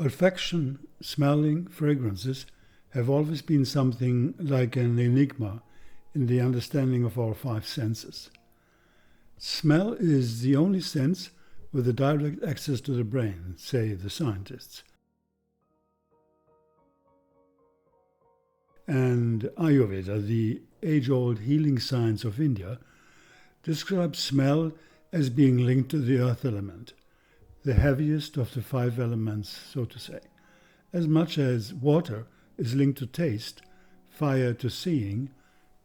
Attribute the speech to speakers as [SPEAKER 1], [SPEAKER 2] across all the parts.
[SPEAKER 1] Olfaction, smelling, fragrances have always been something like an enigma in the understanding of our five senses. Smell is the only sense with a direct access to the brain, say the scientists. And Ayurveda, the age-old healing science of India, describes smell as being linked to the earth element, the heaviest of the five elements, so to say, as much as water is linked to taste, fire to seeing,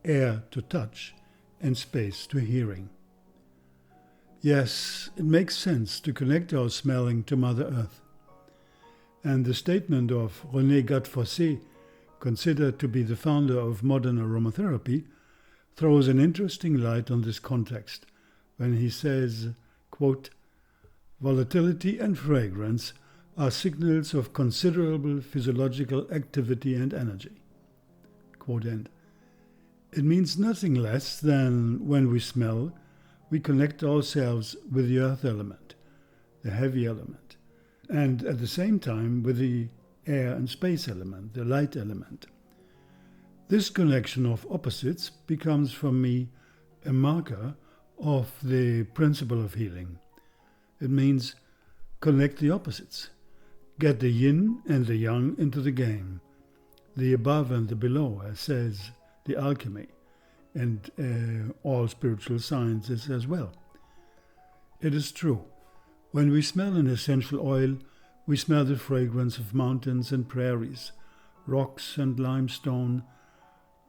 [SPEAKER 1] air to touch, and space to hearing. Yes, it makes sense to connect our smelling to Mother Earth. And the statement of René Gattefossé, considered to be the founder of modern aromatherapy, throws an interesting light on this context when he says, quote, "Volatility and fragrance are signals of considerable physiological activity and energy." Quote end. It means nothing less than when we smell, we connect ourselves with the earth element, the heavy element, and at the same time with the air and space element, the light element. This connection of opposites becomes for me a marker of the principle of healing. It means connect the opposites, get the yin and the yang into the game, the above and the below, as says the alchemy, and all spiritual sciences as well. It is true, when we smell an essential oil, we smell the fragrance of mountains and prairies, rocks and limestone,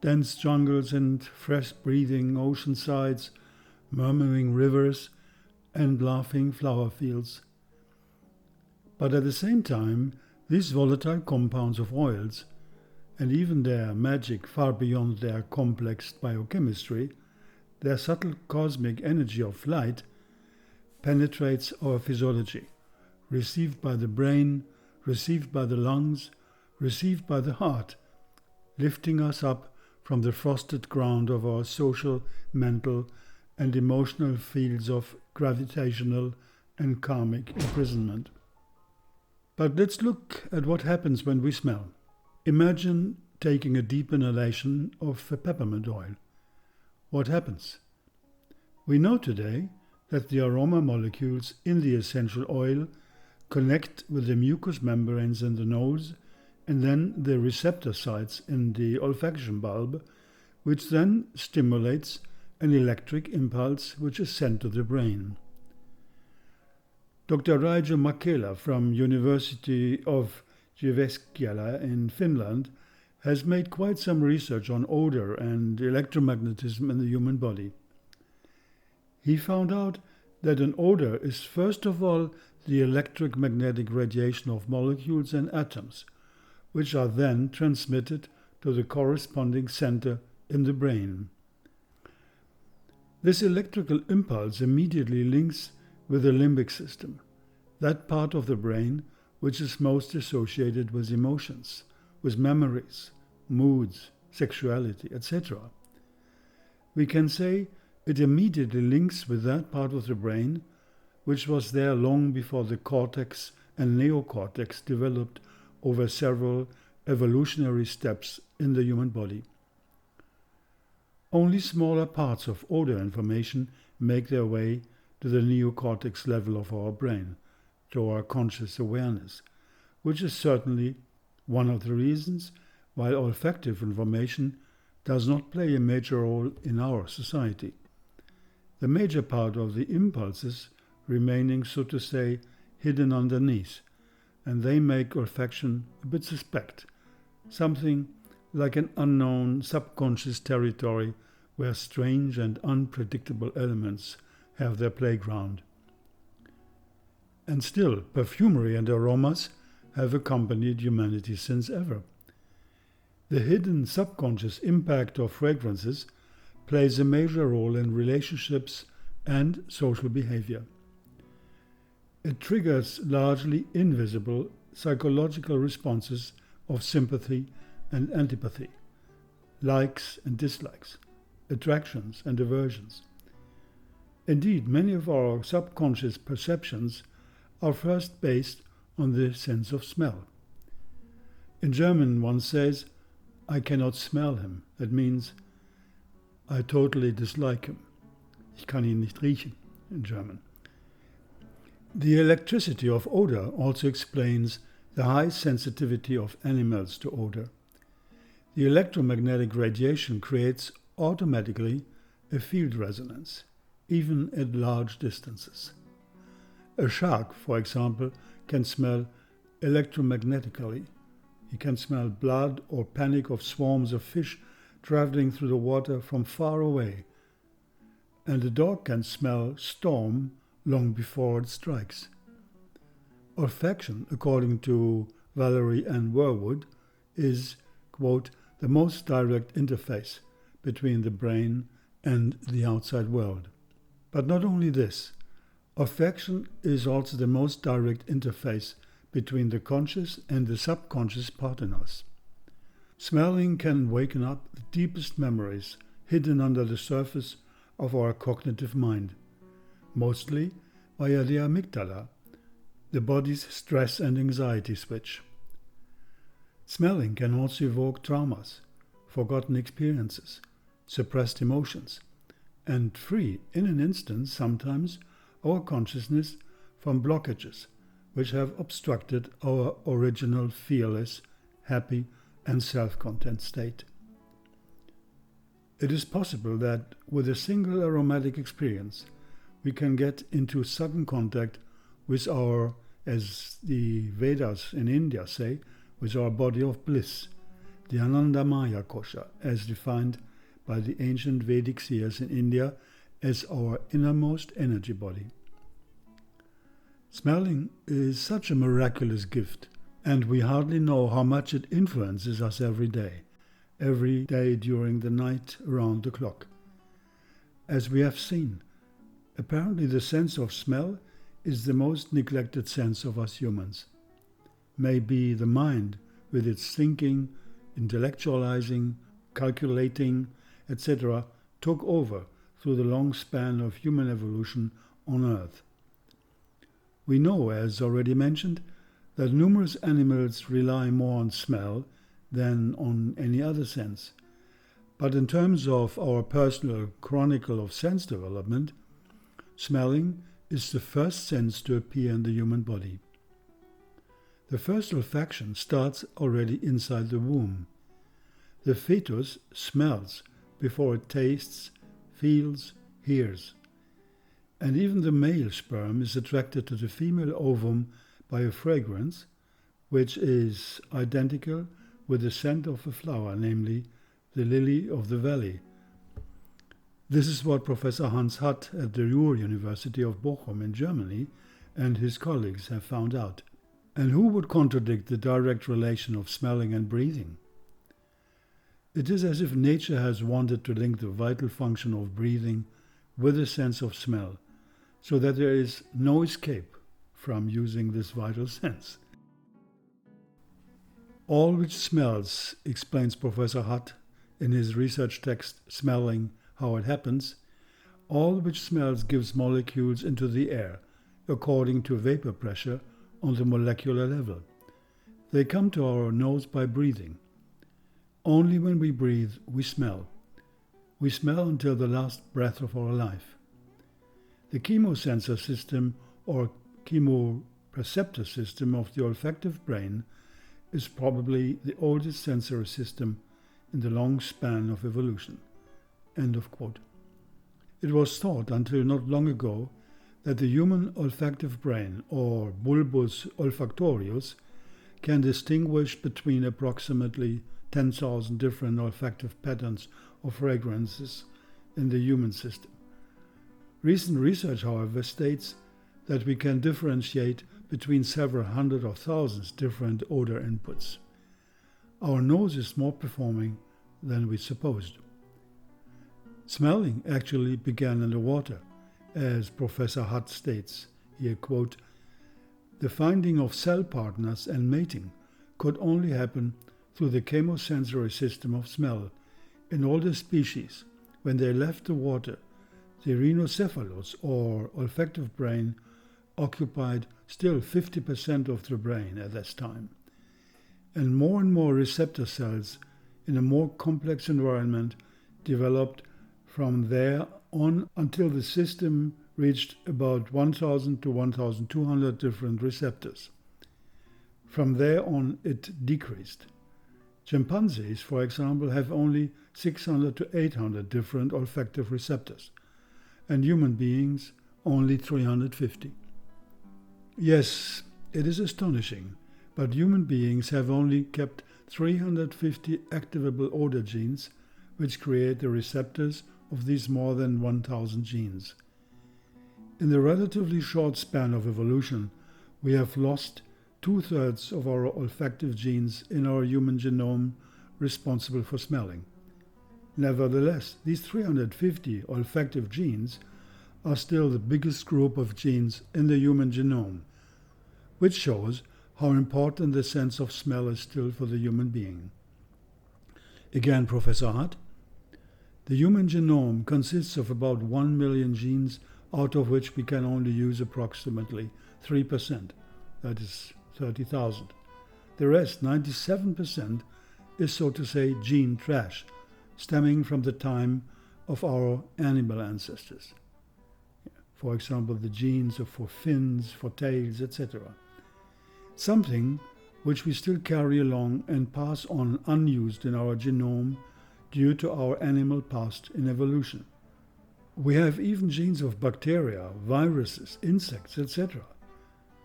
[SPEAKER 1] dense jungles and fresh-breathing ocean sides, murmuring rivers, and laughing flower fields. But at the same time, these volatile compounds of oils, and even their magic far beyond their complex biochemistry, their subtle cosmic energy of light, penetrates our physiology, received by the brain, received by the lungs, received by the heart, lifting us up from the frosted ground of our social, mental, and emotional fields of gravitational and karmic imprisonment. But let's look at what happens when we smell. Imagine taking a deep inhalation of a peppermint oil. What happens? We know today that the aroma molecules in the essential oil connect with the mucous membranes in the nose and then the receptor sites in the olfaction bulb, which then stimulates an electric impulse which is sent to the brain. Dr. Raija Makela from University of Jyväskylä in Finland has made quite some research on odor and electromagnetism in the human body. He found out that an odor is first of all the electric magnetic radiation of molecules and atoms, which are then transmitted to the corresponding center in the brain. This electrical impulse immediately links with the limbic system, that part of the brain which is most associated with emotions, with memories, moods, sexuality, etc. We can say it immediately links with that part of the brain which was there long before the cortex and neocortex developed over several evolutionary steps in the human body. Only smaller parts of odor information make their way to the neocortex level of our brain, to our conscious awareness, which is certainly one of the reasons why olfactive information does not play a major role in our society. The major part of the impulses remaining, so to say, hidden underneath, and they make olfaction a bit suspect, something like an unknown subconscious territory where strange and unpredictable elements have their playground. And still, perfumery and aromas have accompanied humanity since ever. The hidden subconscious impact of fragrances plays a major role in relationships and social behavior. It triggers largely invisible psychological responses of sympathy and antipathy, likes and dislikes, attractions and aversions. Indeed, many of our subconscious perceptions are first based on the sense of smell. In German, one says, I cannot smell him. That means, I totally dislike him. Ich kann ihn nicht riechen, in German. The electricity of odor also explains the high sensitivity of animals to odor. The electromagnetic radiation creates automatically a field resonance, even at large distances. A shark, for example, can smell electromagnetically. He can smell blood or panic of swarms of fish traveling through the water from far away. And a dog can smell storm long before it strikes. Olfaction, according to Valerie Ann Werwood, is, quote, the most direct interface between the brain and the outside world. But not only this, olfaction is also the most direct interface between the conscious and the subconscious part in us. Smelling can waken up the deepest memories hidden under the surface of our cognitive mind, mostly via the amygdala, the body's stress and anxiety switch. Smelling can also evoke traumas, forgotten experiences, suppressed emotions, and free, in an instant, sometimes, our consciousness from blockages which have obstructed our original fearless, happy, and self-content state. It is possible that with a single aromatic experience, we can get into sudden contact with our, as the Vedas in India say, with our body of bliss, the Anandamaya Kosha, as defined by the ancient Vedic seers in India as our innermost energy body. Smelling is such a miraculous gift, and we hardly know how much it influences us every day during the night around the clock. As we have seen, apparently the sense of smell is the most neglected sense of us humans. Maybe the mind, with its thinking, intellectualizing, calculating, etc., took over through the long span of human evolution on Earth. We know, as already mentioned, that numerous animals rely more on smell than on any other sense. But in terms of our personal chronicle of sense development, smelling is the first sense to appear in the human body. The first olfaction starts already inside the womb. The fetus smells before it tastes, feels, hears. And even the male sperm is attracted to the female ovum by a fragrance, which is identical with the scent of a flower, namely the lily of the valley. This is what Professor Hans Hutt at the Ruhr University of Bochum in Germany and his colleagues have found out. And who would contradict the direct relation of smelling and breathing? It is as if nature has wanted to link the vital function of breathing with a sense of smell, so that there is no escape from using this vital sense. All which smells, explains Professor Hutt in his research text Smelling, How It Happens, all which smells gives molecules into the air, according to vapor pressure on the molecular level. They come to our nose by breathing. Only when we breathe, we smell. We smell until the last breath of our life. The chemosensor system or chemoreceptor system of the olfactive brain is probably the oldest sensory system in the long span of evolution. End of quote. It was thought until not long ago that the human olfactive brain, or bulbus olfactorius, can distinguish between approximately 10,000 different olfactive patterns of fragrances in the human system. Recent research, however, states that we can differentiate between several hundred or thousands different odor inputs. Our nose is more performing than we supposed. Smelling actually began in the water, as Professor Hutt states. Here, quote, "The finding of cell partners and mating could only happen through the chemosensory system of smell. In all the species, when they left the water, the rhinocephalus or olfactive brain occupied still 50% of the brain at this time. And more receptor cells in a more complex environment developed from there on until the system reached about 1,000 to 1,200 different receptors. From there on, it decreased. Chimpanzees, for example, have only 600 to 800 different olfactive receptors, and human beings only 350. Yes, it is astonishing, but human beings have only kept 350 activable odor genes, which create the receptors of these more than 1,000 genes. In the relatively short span of evolution, we have lost 2/3 of our olfactive genes in our human genome responsible for smelling. Nevertheless, these 350 olfactive genes are still the biggest group of genes in the human genome, which shows how important the sense of smell is still for the human being. Again, Professor Hart, the human genome consists of about 1 million genes, out of which we can only use approximately 3%, that is 30,000. The rest, 97%, is so to say gene trash, stemming from the time of our animal ancestors. For example, the genes for fins, for tails, etc. Something which we still carry along and pass on unused in our genome due to our animal past in evolution. We have even genes of bacteria, viruses, insects, etc.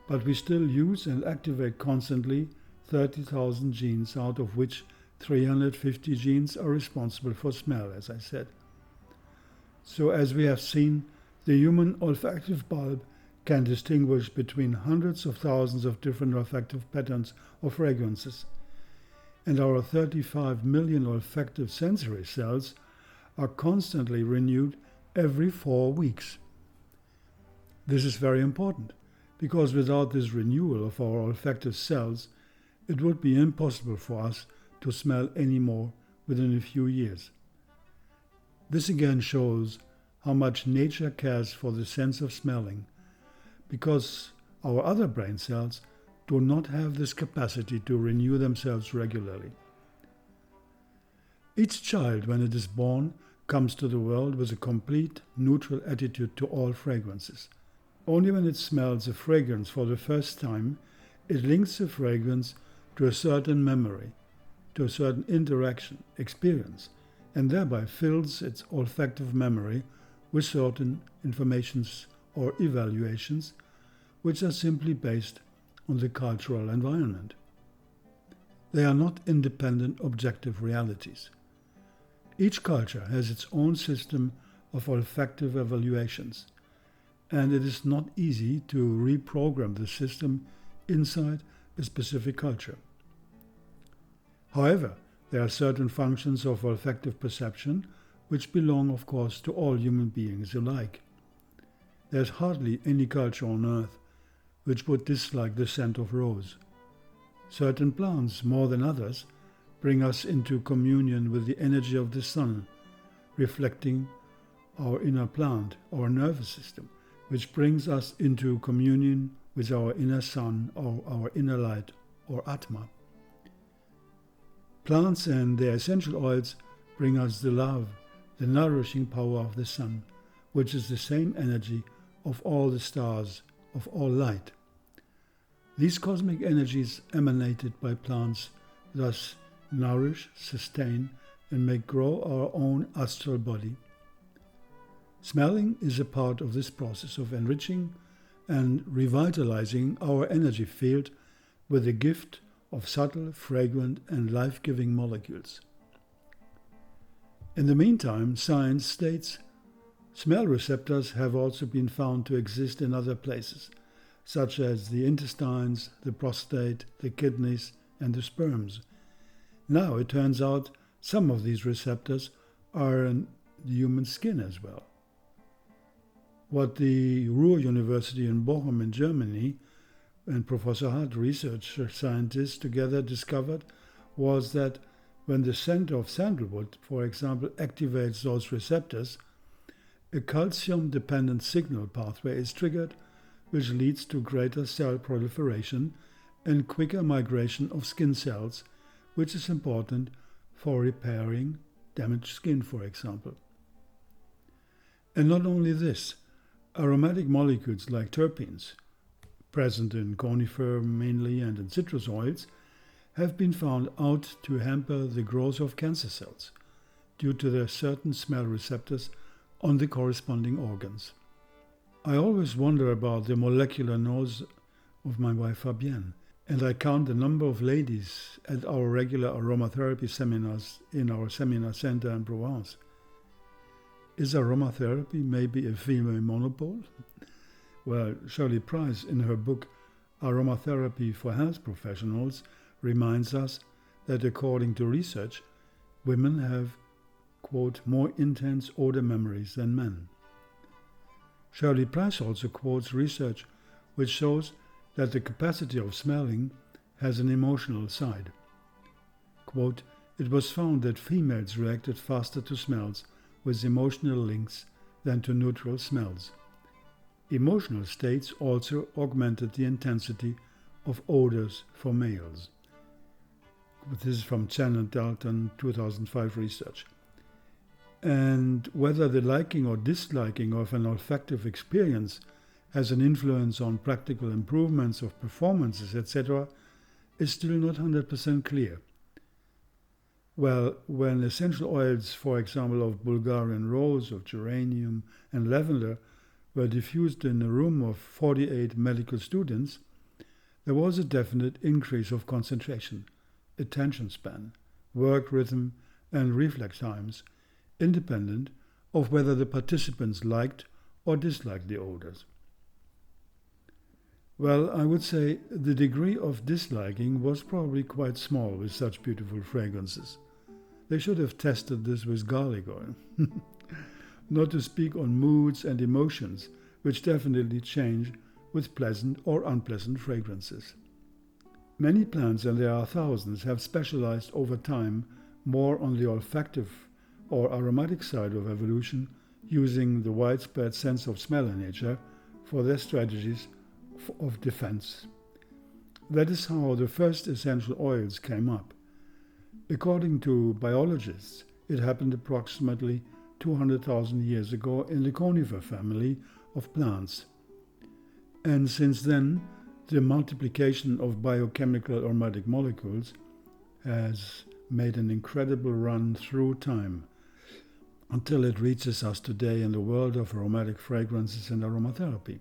[SPEAKER 1] But we still use and activate constantly 30,000 genes, out of which 350 genes are responsible for smell, as I said. So as we have seen, the human olfactive bulb can distinguish between hundreds of thousands of different olfactive patterns of fragrances, and our 35 million olfactive sensory cells are constantly renewed every 4 weeks. This is very important, because without this renewal of our olfactive cells, it would be impossible for us to smell anymore within a few years. This again shows how much nature cares for the sense of smelling, because our other brain cells do not have this capacity to renew themselves regularly. Each child, when it is born, comes to the world with a complete neutral attitude to all fragrances. Only when it smells a fragrance for the first time, it links the fragrance to a certain memory, to a certain interaction, experience, and thereby fills its olfactive memory with certain informations or evaluations which are simply based on the cultural environment. They are not independent objective realities. Each culture has its own system of olfactive evaluations, and it is not easy to reprogram the system inside a specific culture. However, there are certain functions of olfactive perception which belong, of course, to all human beings alike. There is hardly any culture on earth which would dislike the scent of rose. Certain plants, more than others, bring us into communion with the energy of the sun, reflecting our inner plant, our nervous system, which brings us into communion with our inner sun or our inner light or Atma. Plants and their essential oils bring us the love, the nourishing power of the sun, which is the same energy of all the stars, of all light. These cosmic energies emanated by plants thus nourish, sustain, and make grow our own astral body. Smelling is a part of this process of enriching and revitalizing our energy field with the gift of subtle, fragrant, and life-giving molecules. In the meantime, science states smell receptors have also been found to exist in other places, such as the intestines, the prostate, the kidneys, and the sperms. Now it turns out some of these receptors are in the human skin as well. What the Ruhr University in Bochum in Germany and Professor Hart, research scientists together discovered was that when the scent of sandalwood, for example, activates those receptors, a calcium-dependent signal pathway is triggered, which leads to greater cell proliferation and quicker migration of skin cells, which is important for repairing damaged skin, for example. And not only this, aromatic molecules like terpenes, present in conifer mainly and in citrus oils, have been found out to hamper the growth of cancer cells due to their certain smell receptors on the corresponding organs. I always wonder about the molecular nose of my wife Fabienne, and I count the number of ladies at our regular aromatherapy seminars in our seminar center in Provence. Is aromatherapy maybe a female monopole? Well, Shirley Price, in her book Aromatherapy for Health Professionals, reminds us that according to research, women have, quote, more intense odor memories than men. Shirley Price also quotes research which shows that the capacity of smelling has an emotional side. Quote, it was found that females reacted faster to smells with emotional links than to neutral smells. Emotional states also augmented the intensity of odors for males. This is from Chen and Dalton 2005 research. And whether the liking or disliking of an olfactive experience has an influence on practical improvements of performances, etc., is still not 100% clear. Well, when essential oils, for example, of Bulgarian rose, of geranium and lavender, were diffused in a room of 48 medical students, there was a definite increase of concentration, attention span, work rhythm, and reflex times, independent of whether the participants liked or disliked the odors. Well, I would say the degree of disliking was probably quite small with such beautiful fragrances. They should have tested this with garlic oil. Not to speak on moods and emotions, which definitely change with pleasant or unpleasant fragrances. Many plants, and there are thousands, have specialized over time more on the olfactive or aromatic side of evolution, using the widespread sense of smell in nature for their strategies of defense. That is how the first essential oils came up. According to biologists, it happened approximately 200,000 years ago in the conifer family of plants. And since then, the multiplication of biochemical aromatic molecules has made an incredible run through time until it reaches us today in the world of aromatic fragrances and aromatherapy.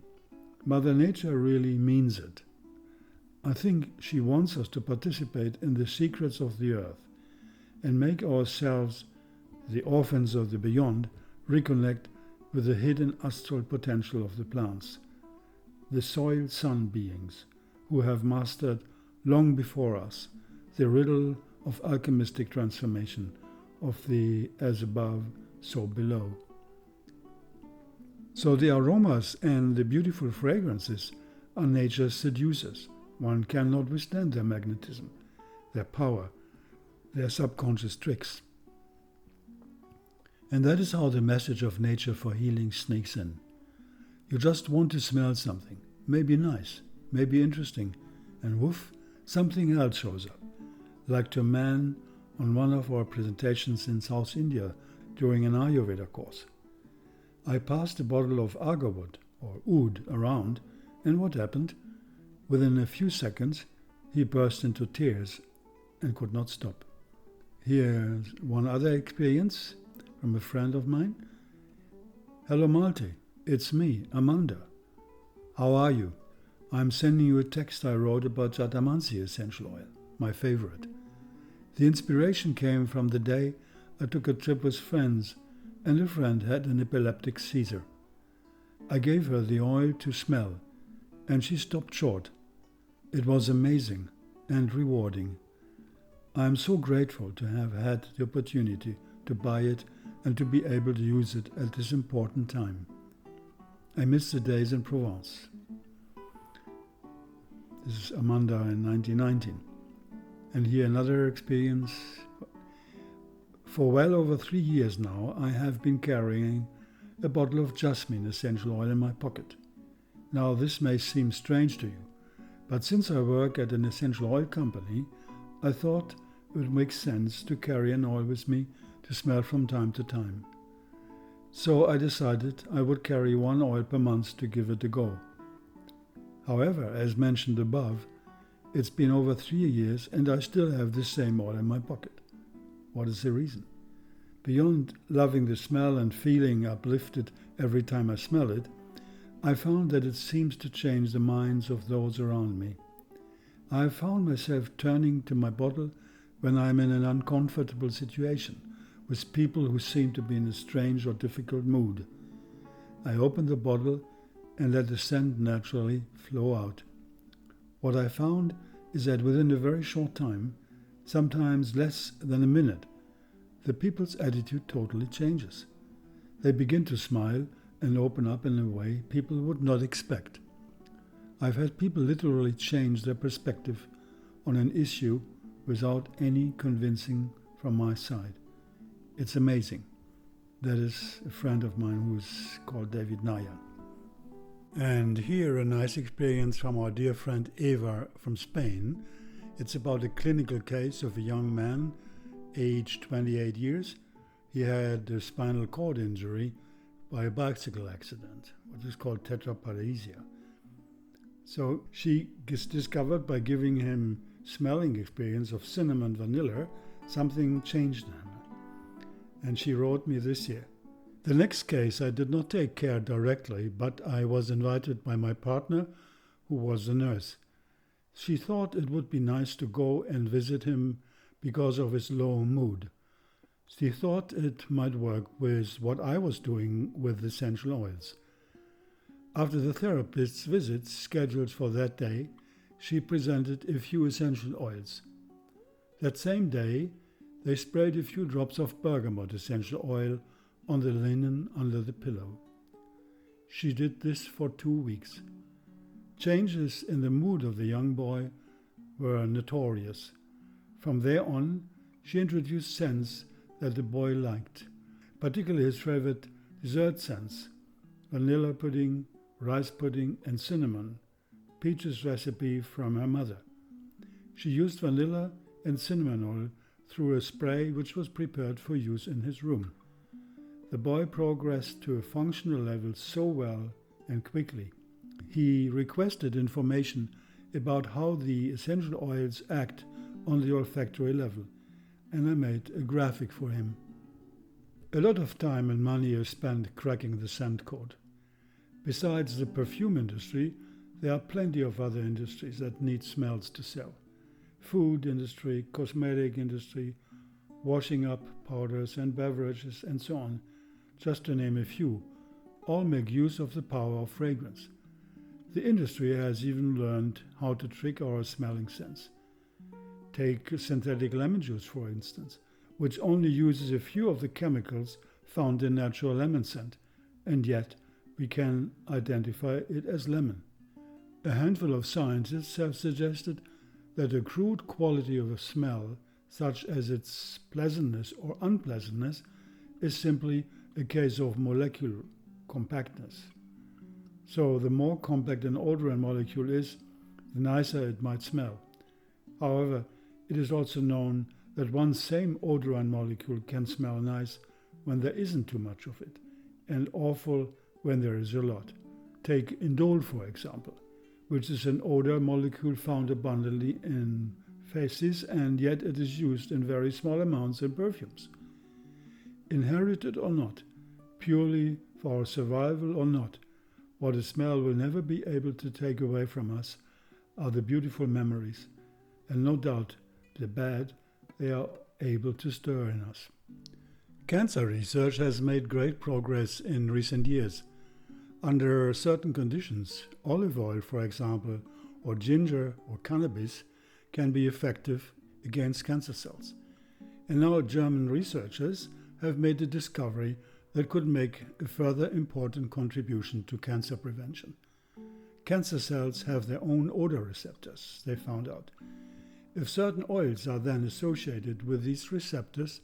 [SPEAKER 1] Mother Nature really means it. I think she wants us to participate in the secrets of the earth and make ourselves, the orphans of the beyond, reconnect with the hidden astral potential of the plants, the soil sun beings who have mastered long before us the riddle of alchemistic transformation of the as above, so below. So the aromas and the beautiful fragrances are nature's seducers. One cannot withstand their magnetism, their power, their subconscious tricks. And that is how the message of nature for healing sneaks in. You just want to smell something, maybe nice, maybe interesting, and woof, something else shows up. Like to a man on one of our presentations in South India during an Ayurveda course. I passed a bottle of agarwood or oud around, and what happened? Within a few seconds, he burst into tears and could not stop. Here's one other experience from a friend of mine. Hello Malte, it's me, Amanda. How are you? I'm sending you a text I wrote about Jatamansi essential oil, my favorite. The inspiration came from the day I took a trip with friends and a friend had an epileptic seizure. I gave her the oil to smell and she stopped short. It was amazing and rewarding. I am so grateful to have had the opportunity to buy it and to be able to use it at this important time. I miss the days in Provence. This is Amanda in 1919. And here another experience. For well over 3 years now, I have been carrying a bottle of jasmine essential oil in my pocket. Now this may seem strange to you, but since I work at an essential oil company, I thought it would make sense to carry an oil with me to smell from time to time. So I decided I would carry one oil per month to give it a go. However, as mentioned above, it's been over 3 years and I still have the same oil in my pocket. What is the reason? Beyond loving the smell and feeling uplifted every time I smell it, I found that it seems to change the minds of those around me. I have found myself turning to my bottle when I am in an uncomfortable situation with people who seem to be in a strange or difficult mood. I open the bottle and let the scent naturally flow out. What I found is that within a very short time, sometimes less than a minute, the people's attitude totally changes. They begin to smile and open up in a way people would not expect. I've had people literally change their perspective on an issue without any convincing from my side. It's amazing. That is a friend of mine who is called David Naya. And here a nice experience from our dear friend Eva from Spain. It's about a clinical case of a young man, aged 28 years. He had a spinal cord injury by a bicycle accident, which is called tetraplegia. So she gets discovered by giving him smelling experience of cinnamon vanilla, something changed in him. And she wrote me this year. The next case I did not take care directly, but I was invited by my partner, who was a nurse. She thought it would be nice to go and visit him because of his low mood. She thought it might work with what I was doing with essential oils. After the therapist's visits scheduled for that day, she presented a few essential oils. That same day, they sprayed a few drops of bergamot essential oil on the linen under the pillow. She did this for 2 weeks. Changes in the mood of the young boy were notorious. From there on, she introduced scents that the boy liked, particularly his favorite dessert scents: vanilla pudding, rice pudding, and cinnamon, Peach's recipe from her mother. She used vanilla and cinnamon oil through a spray which was prepared for use in his room. The boy progressed to a functional level so well and quickly. He requested information about how the essential oils act on the olfactory level, and I made a graphic for him. A lot of time and money is spent cracking the scent code. Besides the perfume industry, there are plenty of other industries that need smells to sell. Food industry, cosmetic industry, washing up powders and beverages, and so on, just to name a few, all make use of the power of fragrance. The industry has even learned how to trick our smelling sense. Take synthetic lemon juice, for instance, which only uses a few of the chemicals found in natural lemon scent, and yet we can identify it as lemon. A handful of scientists have suggested that a crude quality of a smell, such as its pleasantness or unpleasantness, is simply a case of molecular compactness. So the more compact an odorant molecule is, the nicer it might smell. However, it is also known that one same odorant molecule can smell nice when there isn't too much of it, and awful when there is a lot. Take indole, for example, which is an odor molecule found abundantly in feces, and yet it is used in very small amounts in perfumes. Inherited or not, purely for our survival or not, what a smell will never be able to take away from us are the beautiful memories, and no doubt the bad they are able to stir in us. Cancer research has made great progress in recent years. Under certain conditions, olive oil, for example, or ginger or cannabis can be effective against cancer cells. And now German researchers have made a discovery that could make a further important contribution to cancer prevention. Cancer cells have their own odor receptors, they found out. If certain oils are then associated with these receptors,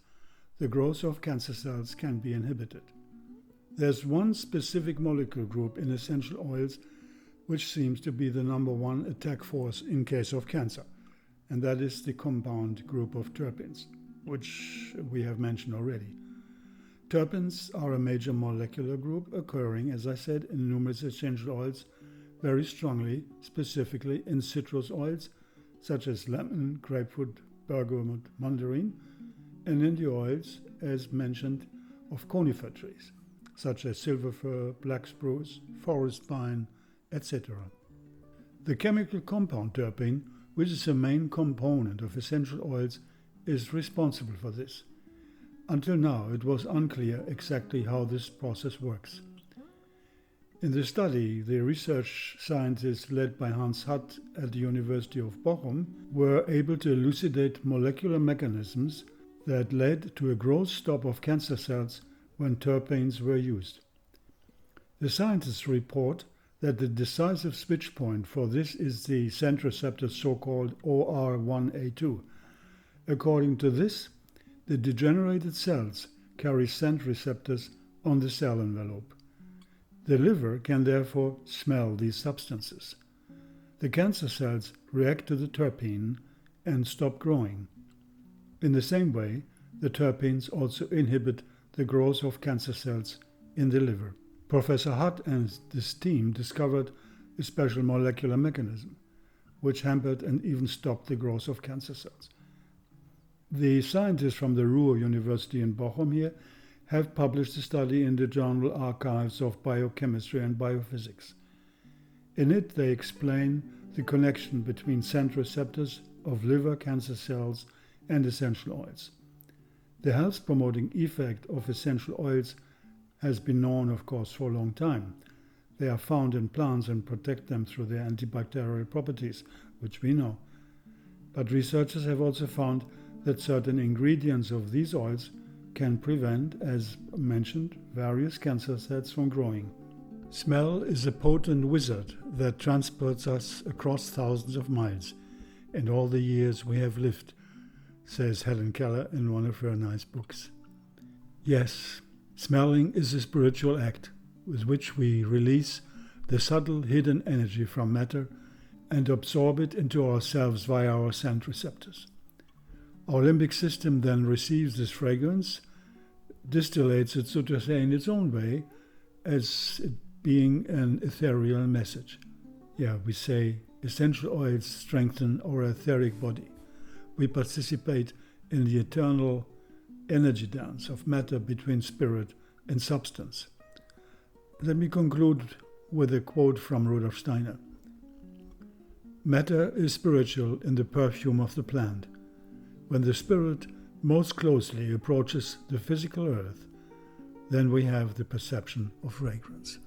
[SPEAKER 1] the growth of cancer cells can be inhibited. There's one specific molecule group in essential oils which seems to be the number one attack force in case of cancer, and that is the compound group of terpenes, which we have mentioned already. Terpenes are a major molecular group occurring, as I said, in numerous essential oils, very strongly, specifically in citrus oils, such as lemon, grapefruit, bergamot, mandarin, and in the oils, as mentioned, of conifer trees, such as silver fir, black spruce, forest pine, etc. The chemical compound terpene, which is a main component of essential oils, is responsible for this. Until now, it was unclear exactly how this process works. In the study, the research scientists led by Hans Hutt at the University of Bochum were able to elucidate molecular mechanisms that led to a growth stop of cancer cells when terpenes were used. The scientists report that the decisive switch point for this is the scent receptor so-called OR1A2. According to this, the degenerated cells carry scent receptors on the cell envelope. The liver can therefore smell these substances. The cancer cells react to the terpene and stop growing. In the same way, the terpenes also inhibit the growth of cancer cells in the liver. Professor Hutt and his team discovered a special molecular mechanism, which hampered and even stopped the growth of cancer cells. The scientists from the Ruhr University in Bochum here have published a study in the journal Archives of Biochemistry and Biophysics. In it, they explain the connection between scent receptors of liver cancer cells and essential oils. The health-promoting effect of essential oils has been known, of course, for a long time. They are found in plants and protect them through their antibacterial properties, which we know. But researchers have also found that certain ingredients of these oils can prevent, as mentioned, various cancer cells from growing. Smell is a potent wizard that transports us across thousands of miles in all the years we have lived, says Helen Keller in one of her nice books. Yes, smelling is a spiritual act with which we release the subtle hidden energy from matter and absorb it into ourselves via our scent receptors. Our limbic system then receives this fragrance, distillates it, so to say, in its own way, as it being an ethereal message. Yeah, we say essential oils strengthen our etheric body. We participate in the eternal energy dance of matter between spirit and substance. Let me conclude with a quote from Rudolf Steiner. Matter is spiritual in the perfume of the plant. When the spirit most closely approaches the physical earth, then we have the perception of fragrance.